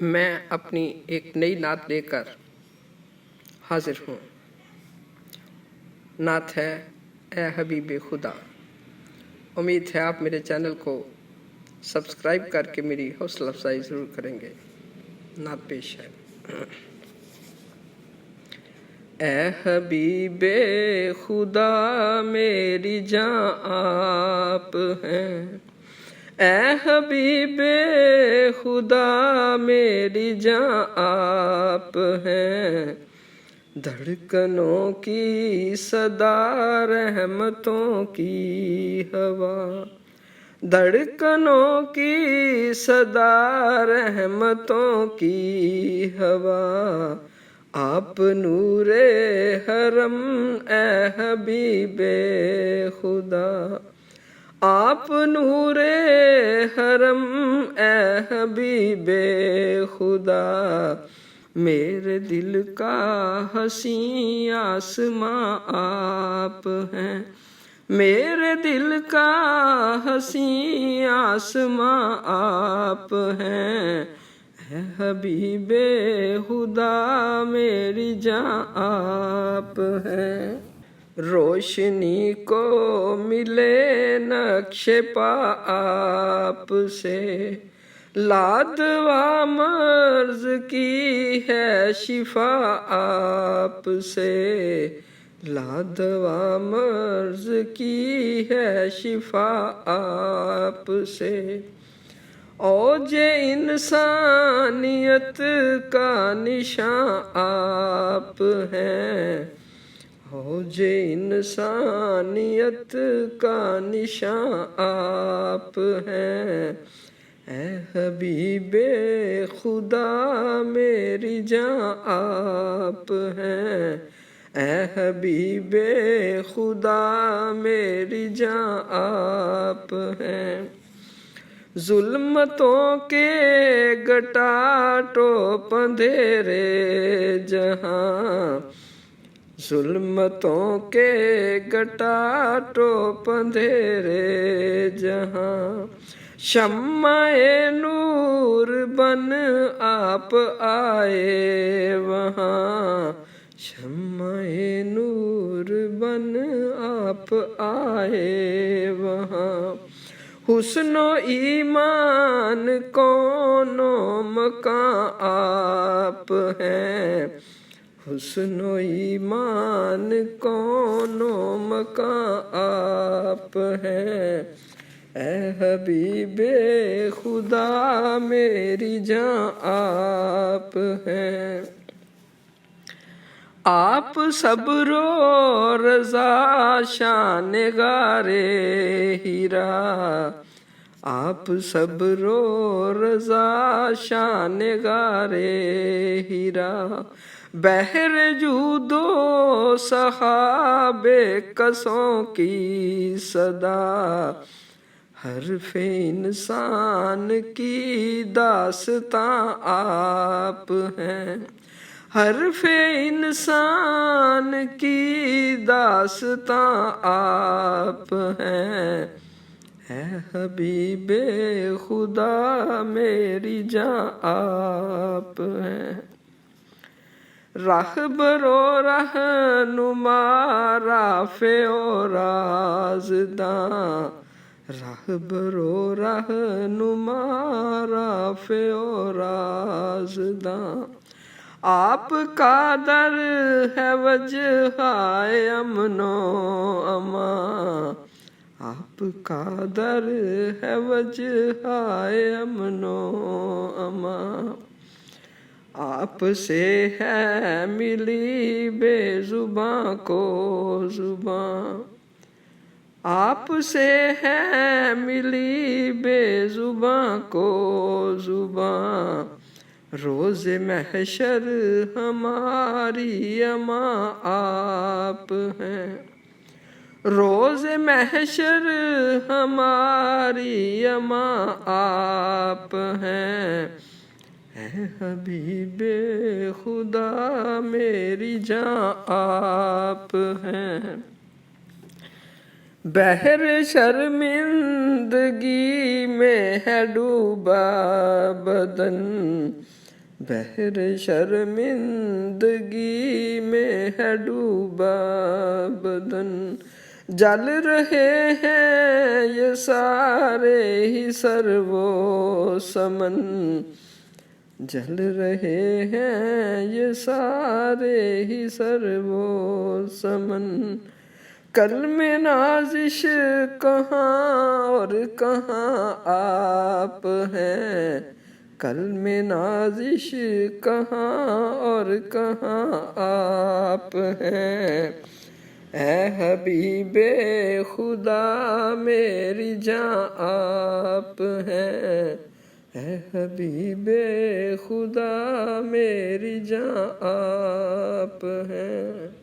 میں اپنی ایک نئی نعت لے کر حاضر ہوں۔ نعت ہے اے حبیب خدا۔ امید ہے آپ میرے چینل کو سبسکرائب کر کے میری حوصلہ افزائی ضرور کریں گے۔ نعت پیش ہے۔ اے حبیب خدا میری جان آپ ہیں، اے حبیب خدا میری جان آپ ہیں، دھڑکنوں کی صدا رحمتوں کی ہوا، دھڑکنوں کی صدا رحمتوں کی ہوا، آپ نور حرم اے حبیب خدا، آپ نور حرم اے حبیب خدا، میرے دل کا حسین آسماں آپ ہیں، میرے دل کا حسین آسماں آپ ہیں، اے حبیب خدا میری جان آپ ہیں۔ روشنی کو ملے نقش پا آپ سے، لادوا مرض کی ہے شفا آپ سے، لادوا مرض کی ہے شفا آپ سے، اوج انسانیت کا نشان آپ ہیں، اوج انسانیت کا نشان آپ ہیں، اے حبیب خدا میری جان آپ ہیں، اے حبیب خدا میری جان آپ ہیں، ظلمتوں کے گٹا ٹوپ اندھیرے جہاں، ظلمتوں کے گٹا ٹوپ اندھیرے جہاں، شمع نور بن آپ آئے وہاں، شمع نور بن آپ آئے وہاں، حسن و ایمان کون و مکان آپ ہیں، حسن و ایمان کون و مکان آپ ہیں، اے حبیب خدا میری جان آپ ہیں، آپ صبر و رضا شان غارِ ہیرا، آپ صبر و رضا شان غارِ ہیرا، بحر جود و سخا بے کسوں کی صدا، حرف انسان کی داستاں آپ ہیں، حرف انسان کی داستاں آپ ہیں، اے حبیب خدا میری جان آپ ہیں، راہبر و رہنما رافع و رازداں، راہبر و رہنما رافع و رازداں، آپ کا در ہے وجہائے امن و امان، آپ کا در ہے وجہائے امن و امان، آپ سے ہے ملی بے زباں کو زباں، آپ سے ہے ملی بے زباں کو زباں، روز محشر ہماری امان آپ ہیں، روز محشر ہماری امان آپ ہیں، اے حبیب خدا میری جان آپ ہیں، بحر شرمندگی میں ہے ڈوبا بدن، بحر شرمندگی میں ہے ڈوبا بدن، جل رہے ہیں یہ سارے ہی سر و سمن، جل رہے ہیں یہ سارے ہی سر و سمن۔ کل میں نازش کہاں اور کہاں آپ ہیں، کل میں نازش کہاں اور کہاں آپ ہیں۔ اے حبیب خدا میری جاں آپ ہیں، اے حبیب خدا میری جاں آپ ہیں۔